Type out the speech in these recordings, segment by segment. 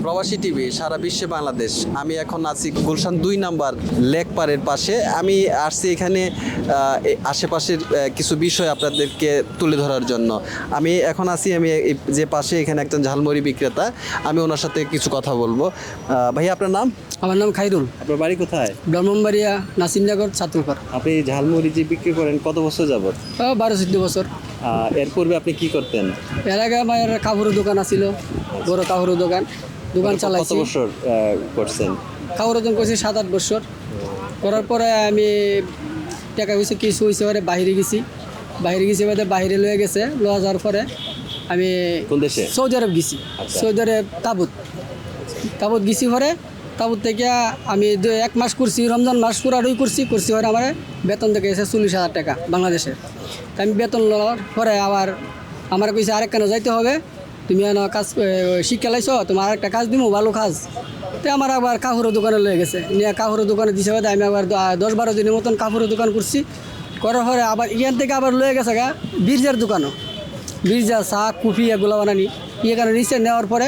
প্রবাসী টিভি সারা বিশ্বে বাংলাদেশ। আমি এখন আছি গুলশান 2 নাম্বার লেক পাড়ের পাশে। আমি আসছি এখানে আশেপাশের কিছু বিষয় আপনাদেরকে তুলে ধরার জন্য। আমি এখন আছি যে পাশে এখানে একজন ঝালমুড়ি বিক্রেতা, আমি ওনার সাথে কিছু কথা বলবো। ভাইয়া আপনার নাম? আমার নাম খাইরুল। আপনার বাড়ি কোথায়? ব্রাহ্মণবাড়িয়া, নাসিমনগর, ছাত্রপাড়। আপনি ঝালমুড়ি যে বিক্রি করেন কত বছর যাবত? 12-14 বছর। এর পূর্বে আপনি কি করতেন? এর আগে আমার কাপড়ের দোকান আছিল, বড় কাপড়ের দোকান কত চালাইছি। বছর করছেন? কাপড়ের দোকান করছি 7-8 বছর। করার পরে আমি টাকা হয়েছে কিছু হয়েছে, পরে বাইরে গেছি বাদে বাইরে লয়ে যাওয়ার পরে আমি কোন দেশে? সৌদি আরব গেছি। আচ্ছা। সৌদি আরব তাবুত গেছি। পরে তাবুত থেকে আমি 1 মাস করছি, রমজান মাস পুরাটুই করছি পরে আমার বেতন থেকে এসে 40,000 টাকা বাংলাদেশের। তা আমি বেতন লওয়ার পরে আবার আমার কইছে আরেক কেন যাইতে হবে, তুমি কাজ শিক্ষা লাইছো, তোমার আরেকটা কাজ দিব, ভালো কাজ। তো আমার আবার কাপড়ের দোকানে লয়ে গেছে, নিয়ে কাপড়ের দোকানে দিছে বাদে আমি আবার 10-12 দিনের মতন কাপড়ের দোকান করছি। করার পরে আবার এখান থেকে আবার লয়ে গেছে বিরজার দোকানও, বিরজা চা কফি এগুলো বানানি। এখানে নিচে নেওয়ার পরে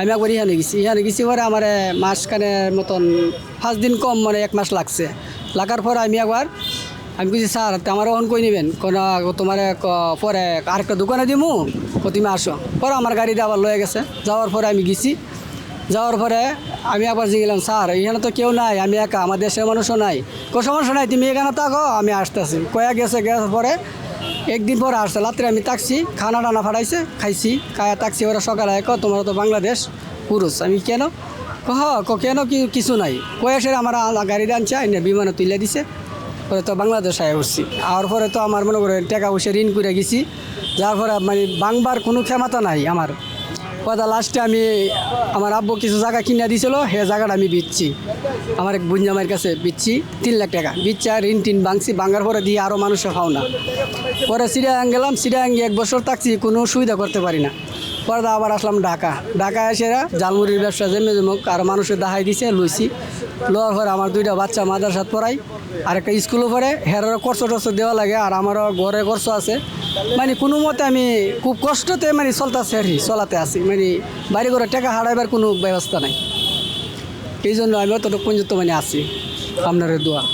আমি একবার ইহানে গেছি পরে আমার মাসখানের মতন 5 দিন কম, মানে 1 মাস লাগছে। লাগার পরে আমি কইছি স্যার আমার অন কই নেবেন, কোনো তোমার পরে আরেকটা দোকানে দিমু, তুমি আসো। পরে আমার গাড়িতে আবার লয়ে গেছে। যাওয়ার পরে আমি গেছি, যাওয়ার পরে আমি আবার গেলাম, স্যার এখানে তো কেউ নাই, আমি একা, আমার দেশের মানুষও নাই। কোনো সমস্যা নাই, তুমি এখানে থাকো, আমি আসতেছি। গেছে পরে একদিন পরে আসছে, রাত্রে আমি তাকছি, খানা টানা ফাটাইছে, খাইছি, খায়া তাকছি। ওরা সকালে তোমরা তো বাংলাদেশ পুরুষ। আমি কেন কেন কিছু নাই কয়েসের আমার গাড়িতে আনছে, বিমানে তুলে দিছে। পরে তো বাংলাদেশ আয় উঠছি। আর পরে তো আমার মনে করে টাকা পয়সা ঋণ করে গেছি, যার পরে মানে বাংবার কোনো ক্ষমতা নাই আমার। কথা লাস্টে আমি আমার আব্বু কিছু জায়গা কিনে দিয়েছিল, সে জায়গাটা আমি বিচ্ছি, আমার এক বুঞ্জামাইয়ের কাছে বিচ্ছি 3 লাখ টাকা বিচ্ছি। আর ঋণ টিন ভাঙার পরে দিয়ে আরও মানুষে খাও না। পরে সিরিয়াং গেলাম, সিরিয়াং 1 বছর থাকছি, কোনো সুবিধা করতে পারি না। পরে আবার আসলাম ঢাকা এসে ঝালমুড়ির ব্যবসা জমুক আর মানুষের দাহাই দিছে, লইছি। লওয়ার পরে আমার 2টা বাচ্চা মাদ্রাসাত পড়াই, আর একটা স্কুলও পড়ে, হেরারও খরচ দেওয়া লাগে, আর আমারও ঘরে খরচ আছে। মানে কোনো মতে আমি খুব কষ্টতে মানে চলাতে আছি, মানে বাড়ি ঘরে টাকা হারাইবার কোনো ব্যবস্থা নাই। এই জন্য আমি অতটুকু পর্যন্ত মানে আছি, আপনার দোয়া।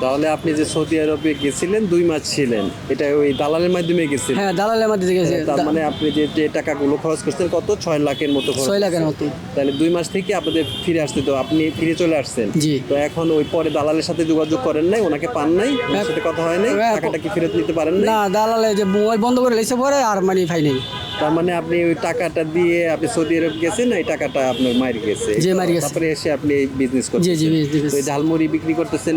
তাহলে আপনি যে সৌদি আরবে গেছিলেন 2 মাস ছিলেন, এটা ওই দালালের মাধ্যমে গেছিলেন? হ্যাঁ, দালালের মাধ্যমে গেছে। তার মানে আপনি যে টাকাগুলো খরচ করছেন কত? 6 লাখের মতো খরচ। 6 লাখের মতো। তাহলে 2 মাস থেকে আপনাদের ফিরে আসতে, তো আপনি ফিরে চলে আসছেন। জি। তো এখন ওই পরে দালালের সাথে যোগাযোগ করেন নাই, ওনাকে পান নাই, ওনার সাথে কথা হয় নাই, টাকাটা কি ফেরত নিতে পারেন নাই? না, দালালে যে মোবাইল বন্ধ করে লেছে পরে আর মানে ফাই নেই। তার মানে আপনি ওই টাকাটা দিয়ে আপনি সৌদি আরব গেছেন, এই টাকাটা আপনার মায়ের গেছে। জি, মায়ের গেছে। তারপরে এসে আপনি এই বিজনেস করতেছেন। জি, business। তো এই ঝালমুড়ি বিক্রি করতেছেন,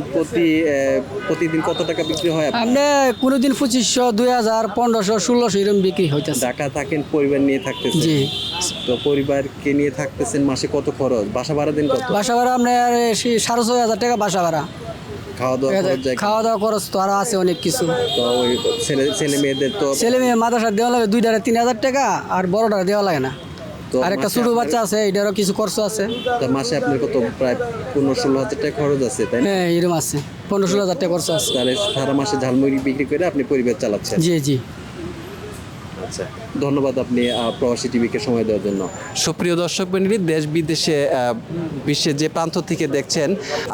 প্রতিদিন কত টাকা বিক্রি হয়? আপনি কোনোদিন 2500, 2000, 1500, 1600 এরকম বিক্রি হইতেছে। ঢাকা থাকেন, পরিবার নিয়ে থাকতেছেন। জি। তো পরিবারকে নিয়ে থাকতেছেন, মাসে কত খরচ? বাসা ভাড়া দেন কত? বাসা ভাড়া আপনার 6,500 টাকা বাসা ভাড়া। খাওয়া দাওয়া খরচ যায়? খাওয়া দাওয়া খরচ তো আরও আছে অনেক কিছু। তো ওই ছেলে মেয়েদের তো ছেলে মেয়ে মাদ্রাসা দেওয়া লাগে 2টারে 3,000 টাকা, আর বড়টা দেওয়া লাগে না। তো আর একটা মাসে ছোটো আপনার- বাচ্চা আছে, এটারও কিছু খরচ আছে। তো মাসে আপনার কত? প্রায় 15-16 হাজার টাকা খরচ আছে, তাই না? হ্যাঁ, এরকম আছে, 15-16,000 টাকা খরচ আছে। তাহলে সারা মাসে ঝালমুড়ি বিক্রি করে আপনি পরিবার চালাচ্ছেন। জি। আচ্ছা, ধন্যবাদ আপনি প্রবাসী টিভিকে সময় দেওয়ার জন্য। সুপ্রিয় দর্শক মণ্ডলী, দেশ বিদেশে বিশ্বের যে প্রান্ত থেকে দেখছেন,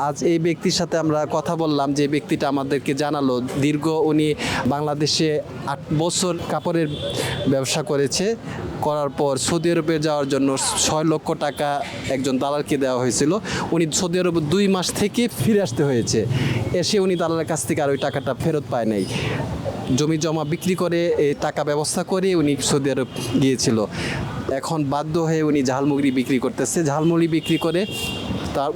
আজ এই ব্যক্তির সাথে আমরা কথা বললাম, যে ব্যক্তিটা আমাদেরকে জানালো উনি বাংলাদেশে 8 বছর কাপড়ের ব্যবসা করার পর সৌদি আরবে যাওয়ার জন্য 6 লক্ষ টাকা একজন দালালকে দেওয়া হয়েছিল। উনি সৌদি আরবে 2 মাস থেকে ফিরে আসতে হয়েছে। এসে উনি দালালের কাছ থেকে আর ওই টাকাটা ফেরত পায় নাই। জমি জমা বিক্রি করে এই টাকা ব্যবস্থা করে উনি সৌদি আরব গিয়েছিল। এখন বাধ্য হয়ে উনি ঝালমুড়ি বিক্রি করতেছে। ঝালমুড়ি বিক্রি করে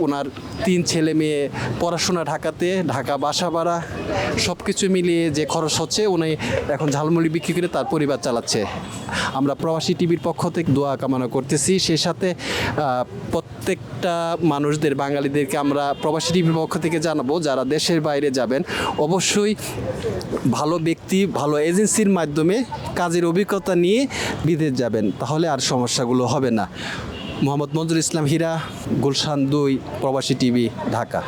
ওনার 3 ছেলে মেয়ে পড়াশোনা, ঢাকা বাসা ভাড়া সব কিছু মিলিয়ে যে খরচ হচ্ছে, উনি এখন ঝালমুড়ি বিক্রি করে তার পরিবার চালাচ্ছে। আমরা প্রবাসী টিভির পক্ষ থেকে দোয়া কামনা করতেছি। সেই সাথে প্রত্যেকটা মানুষদের, বাঙালিদেরকে আমরা প্রবাসী টিভির পক্ষ থেকে জানাবো, যারা দেশের বাইরে যাবেন অবশ্যই ভালো ব্যক্তি, ভালো এজেন্সির মাধ্যমে কাজের অভিজ্ঞতা নিয়ে বিদেশ যাবেন, তাহলে আর সমস্যাগুলো হবে না। মোহাম্মদ মঞ্জুর ইসলাম হীরা, গুলশান 2, প্রবাসী টিভি, ঢাকা।